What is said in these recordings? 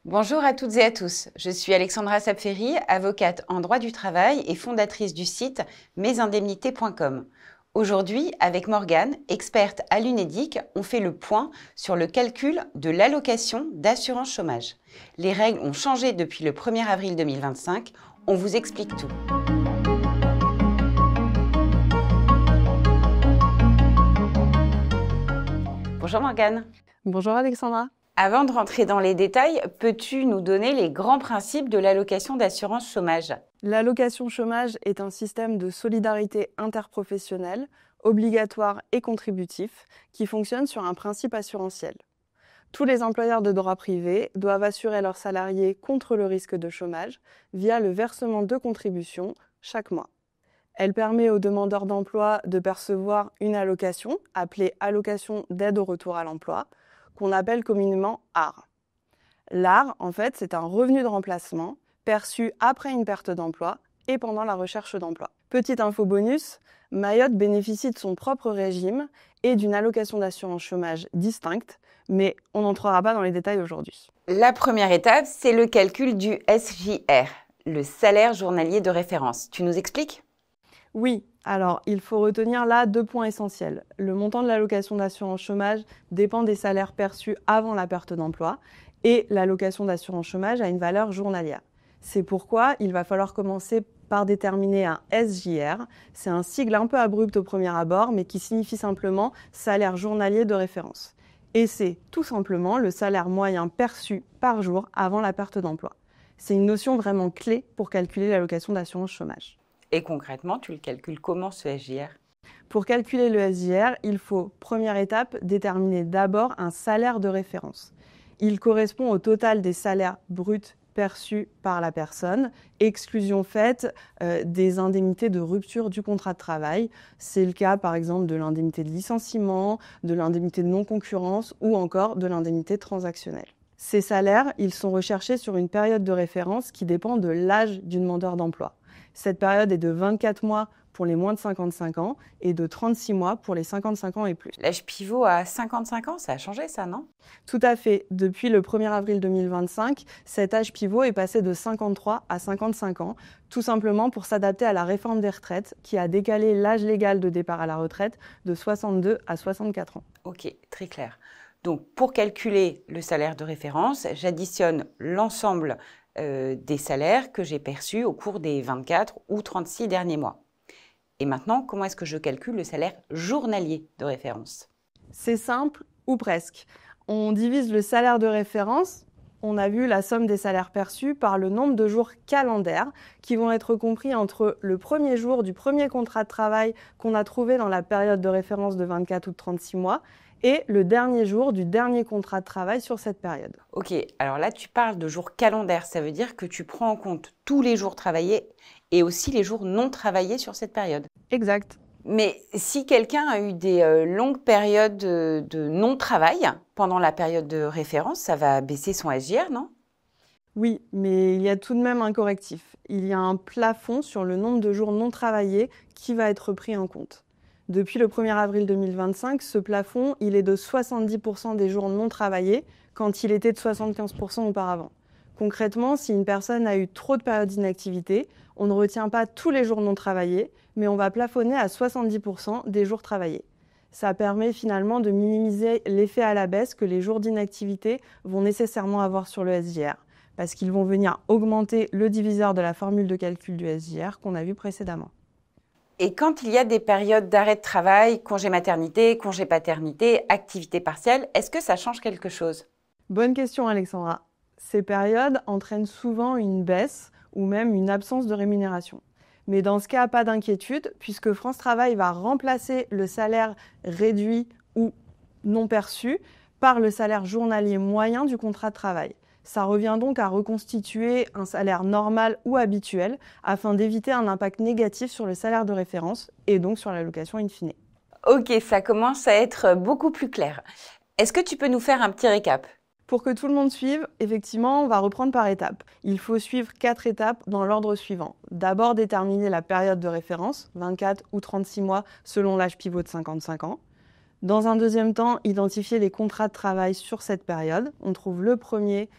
Bonjour à toutes et à tous, je suis Alexandra Sapferi, avocate en droit du travail et fondatrice du site mesindemnités.com. Aujourd'hui, avec Morgane, experte à l'UNEDIC, on fait le point sur le calcul de l'allocation d'assurance chômage. Les règles ont changé depuis le 1er avril 2025, on vous explique tout. Bonjour Morgane. Bonjour Alexandra. Avant de rentrer dans les détails, peux-tu nous donner les grands principes de l'allocation d'assurance chômage ? L'allocation chômage est un système de solidarité interprofessionnelle, obligatoire et contributif, qui fonctionne sur un principe assurantiel. Tous les employeurs de droit privé doivent assurer leurs salariés contre le risque de chômage via le versement de contributions chaque mois. Elle permet aux demandeurs d'emploi de percevoir une allocation, appelée allocation d'aide au retour à l'emploi, qu'on appelle communément ARR. L'ARR, en fait, c'est un revenu de remplacement perçu après une perte d'emploi et pendant la recherche d'emploi. Petite info bonus, Mayotte bénéficie de son propre régime et d'une allocation d'assurance chômage distincte, mais on n'entrera pas dans les détails aujourd'hui. La première étape, c'est le calcul du SJR, le salaire journalier de référence. Tu nous expliques ? Oui, alors il faut retenir là 2 points essentiels. Le montant de l'allocation d'assurance chômage dépend des salaires perçus avant la perte d'emploi et l'allocation d'assurance chômage a une valeur journalière. C'est pourquoi il va falloir commencer par déterminer un SJR. C'est un sigle un peu abrupt au premier abord, mais qui signifie simplement salaire journalier de référence. Et c'est tout simplement le salaire moyen perçu par jour avant la perte d'emploi. C'est une notion vraiment clé pour calculer l'allocation d'assurance chômage. Et concrètement, tu le calcules comment ce SJR ? Pour calculer le SJR, il faut, première étape, déterminer d'abord un salaire de référence. Il correspond au total des salaires bruts perçus par la personne, exclusion faite des indemnités de rupture du contrat de travail. C'est le cas par exemple de l'indemnité de licenciement, de l'indemnité de non-concurrence ou encore de l'indemnité transactionnelle. Ces salaires, ils sont recherchés sur une période de référence qui dépend de l'âge du demandeur d'emploi. Cette période est de 24 mois pour les moins de 55 ans et de 36 mois pour les 55 ans et plus. L'âge pivot à 55 ans, ça a changé ça, non ? Tout à fait. Depuis le 1er avril 2025, cet âge pivot est passé de 53 à 55 ans, tout simplement pour s'adapter à la réforme des retraites qui a décalé l'âge légal de départ à la retraite de 62 à 64 ans. Ok, très clair. Donc, pour calculer le salaire de référence, j'additionne l'ensemble des salaires que j'ai perçus au cours des 24 ou 36 derniers mois. Et maintenant, comment est-ce que je calcule le salaire journalier de référence ? C'est simple, ou presque. On divise le salaire de référence, on a vu la somme des salaires perçus, par le nombre de jours calendaires qui vont être compris entre le premier jour du premier contrat de travail qu'on a trouvé dans la période de référence de 24 ou de 36 mois et le dernier jour du dernier contrat de travail sur cette période. Ok, alors là tu parles de jours calendaires, ça veut dire que tu prends en compte tous les jours travaillés et aussi les jours non travaillés sur cette période. Exact. Mais si quelqu'un a eu des longues périodes de non-travail pendant la période de référence, ça va baisser son SJR, non ? Oui, mais il y a tout de même un correctif. Il y a un plafond sur le nombre de jours non travaillés qui va être pris en compte. Depuis le 1er avril 2025, ce plafond, il est de 70% des jours non travaillés quand il était de 75% auparavant. Concrètement, si une personne a eu trop de périodes d'inactivité, on ne retient pas tous les jours non travaillés, mais on va plafonner à 70% des jours travaillés. Ça permet finalement de minimiser l'effet à la baisse que les jours d'inactivité vont nécessairement avoir sur le SJR, parce qu'ils vont venir augmenter le diviseur de la formule de calcul du SJR qu'on a vu précédemment. Et quand il y a des périodes d'arrêt de travail, congé maternité, congé paternité, activité partielle, est-ce que ça change quelque chose ? Bonne question Alexandra. Ces périodes entraînent souvent une baisse ou même une absence de rémunération. Mais dans ce cas, pas d'inquiétude, puisque France Travail va remplacer le salaire réduit ou non perçu par le salaire journalier moyen du contrat de travail. Ça revient donc à reconstituer un salaire normal ou habituel afin d'éviter un impact négatif sur le salaire de référence et donc sur l'allocation in fine. Ok, ça commence à être beaucoup plus clair. Est-ce que tu peux nous faire un petit récap ? Pour que tout le monde suive, effectivement, on va reprendre par étapes. Il faut suivre 4 étapes dans l'ordre suivant. D'abord, déterminer la période de référence, 24 ou 36 mois selon l'âge pivot de 55 ans. Dans un deuxième temps, identifier les contrats de travail sur cette période. On trouve le premier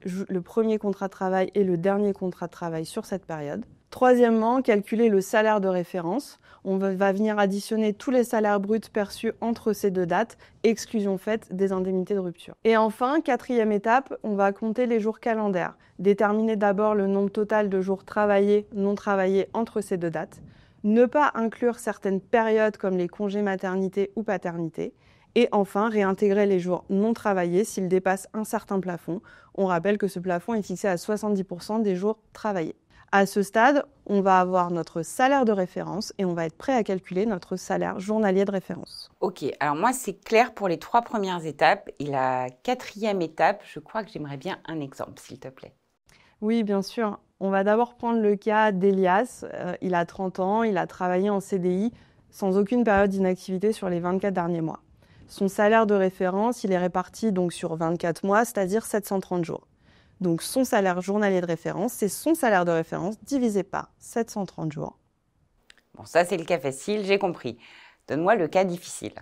le premier contrat de travail et le dernier contrat de travail sur cette période. Troisièmement, calculer le salaire de référence. On va venir additionner tous les salaires bruts perçus entre ces deux dates, exclusion faite des indemnités de rupture. Et enfin, quatrième étape, on va compter les jours calendaires. Déterminer d'abord le nombre total de jours travaillés, non travaillés entre ces deux dates. Ne pas inclure certaines périodes comme les congés maternité ou paternité. Et enfin, réintégrer les jours non travaillés s'ils dépassent un certain plafond. On rappelle que ce plafond est fixé à 70% des jours travaillés. À ce stade, on va avoir notre salaire de référence et on va être prêt à calculer notre salaire journalier de référence. Ok, alors moi c'est clair pour les 3 premières étapes. Et la 4e étape, je crois que j'aimerais bien un exemple, s'il te plaît. Oui, bien sûr. On va d'abord prendre le cas d'Elias. Il a 30 ans, il a travaillé en CDI sans aucune période d'inactivité sur les 24 derniers mois. Son salaire de référence, il est réparti donc sur 24 mois, c'est-à-dire 730 jours. Donc son salaire journalier de référence, c'est son salaire de référence divisé par 730 jours. Bon, ça c'est le cas facile, j'ai compris. Donne-moi le cas difficile.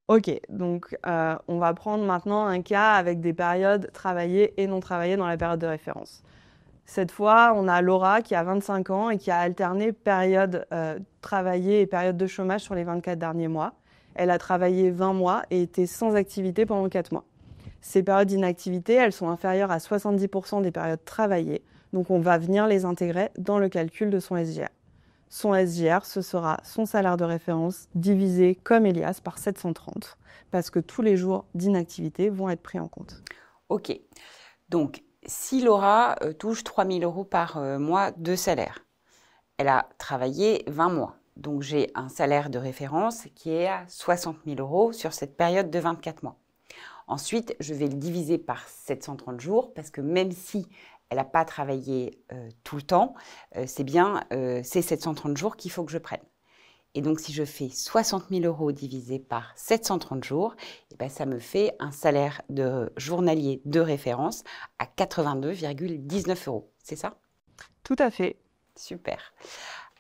Ok, donc on va prendre maintenant un cas avec des périodes travaillées et non travaillées dans la période de référence. Cette fois, on a Laura qui a 25 ans et qui a alterné période travaillée et période de chômage sur les 24 derniers mois. Elle a travaillé 20 mois et était sans activité pendant 4 mois. Ces périodes d'inactivité, elles sont inférieures à 70% des périodes travaillées, donc on va venir les intégrer dans le calcul de son SGR. Son SGR, ce sera son salaire de référence divisé, comme Elias, par 730, parce que tous les jours d'inactivité vont être pris en compte. Ok, donc si Laura touche 3 000 € par mois de salaire, elle a travaillé 20 mois. Donc j'ai un salaire de référence qui est à 60 000 € sur cette période de 24 mois. Ensuite, je vais le diviser par 730 jours parce que même si elle n'a pas travaillé tout le temps, c'est bien ces 730 jours qu'il faut que je prenne. Et donc, si je fais 60 000 € divisé par 730 jours, eh ben, ça me fait un salaire de journalier de référence à 82,19 €. C'est ça? Tout à fait. Super.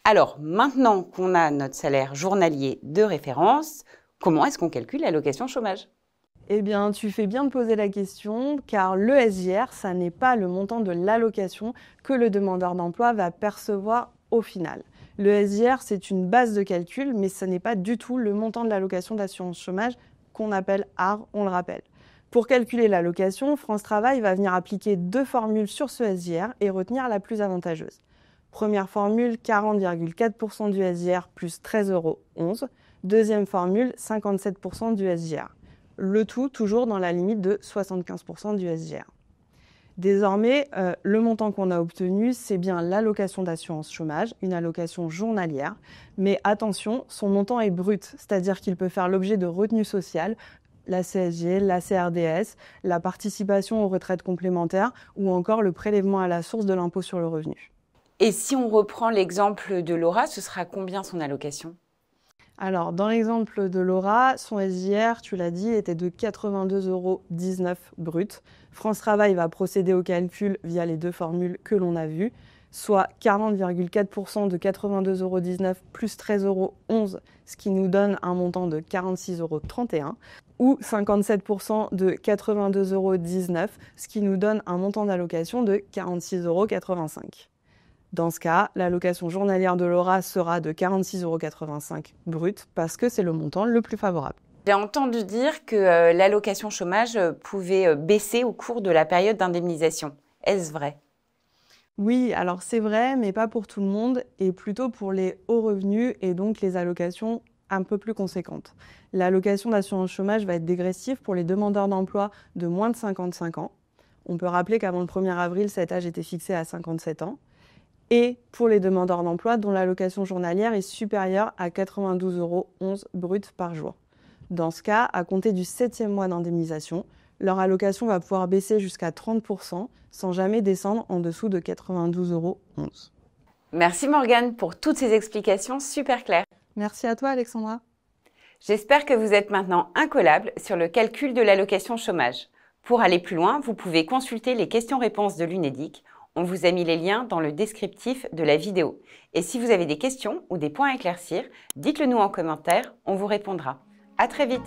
Alors, maintenant qu'on a notre salaire journalier de référence, comment est-ce qu'on calcule l'allocation chômage? Eh bien, tu fais bien de poser la question, car le SGR, ça n'est pas le montant de l'allocation que le demandeur d'emploi va percevoir au final. Le SGR, c'est une base de calcul, mais ce n'est pas du tout le montant de l'allocation d'assurance chômage qu'on appelle AR, on le rappelle. Pour calculer l'allocation, France Travail va venir appliquer 2 formules sur ce SGR et retenir la plus avantageuse. Première formule, 40,4% du SGR plus 13,11 €. Deuxième formule, 57% du SGR. Le tout toujours dans la limite de 75% du SGR. Désormais, le montant qu'on a obtenu, c'est bien l'allocation d'assurance chômage, une allocation journalière. Mais attention, son montant est brut, c'est-à-dire qu'il peut faire l'objet de retenues sociales, la CSG, la CRDS, la participation aux retraites complémentaires ou encore le prélèvement à la source de l'impôt sur le revenu. Et si on reprend l'exemple de Laura, ce sera combien son allocation? Alors, dans l'exemple de Laura, son SGR, tu l'as dit, était de 82,19 € brut. France Travail va procéder au calcul via les 2 formules que l'on a vues, soit 40,4% de 82,19 € plus 13,11 €, ce qui nous donne un montant de 46,31 €, ou 57% de 82,19 €, ce qui nous donne un montant d'allocation de 46,85 €. Dans ce cas, l'allocation journalière de Laura sera de 46,85 € brut parce que c'est le montant le plus favorable. J'ai entendu dire que l'allocation chômage pouvait baisser au cours de la période d'indemnisation. Est-ce vrai? Oui, alors c'est vrai, mais pas pour tout le monde et plutôt pour les hauts revenus et donc les allocations un peu plus conséquentes. L'allocation d'assurance chômage va être dégressive pour les demandeurs d'emploi de moins de 55 ans. On peut rappeler qu'avant le 1er avril, cet âge était fixé à 57 ans. Et pour les demandeurs d'emploi dont l'allocation journalière est supérieure à 92,11 € brut par jour. Dans ce cas, à compter du 7e mois d'indemnisation, leur allocation va pouvoir baisser jusqu'à 30% sans jamais descendre en dessous de 92,11 €. Merci Morgane pour toutes ces explications super claires. Merci à toi Alexandra. J'espère que vous êtes maintenant incollable sur le calcul de l'allocation chômage. Pour aller plus loin, vous pouvez consulter les questions-réponses de l'UNEDIC. On vous a mis les liens dans le descriptif de la vidéo. Et si vous avez des questions ou des points à éclaircir, dites-le nous en commentaire, on vous répondra. À très vite!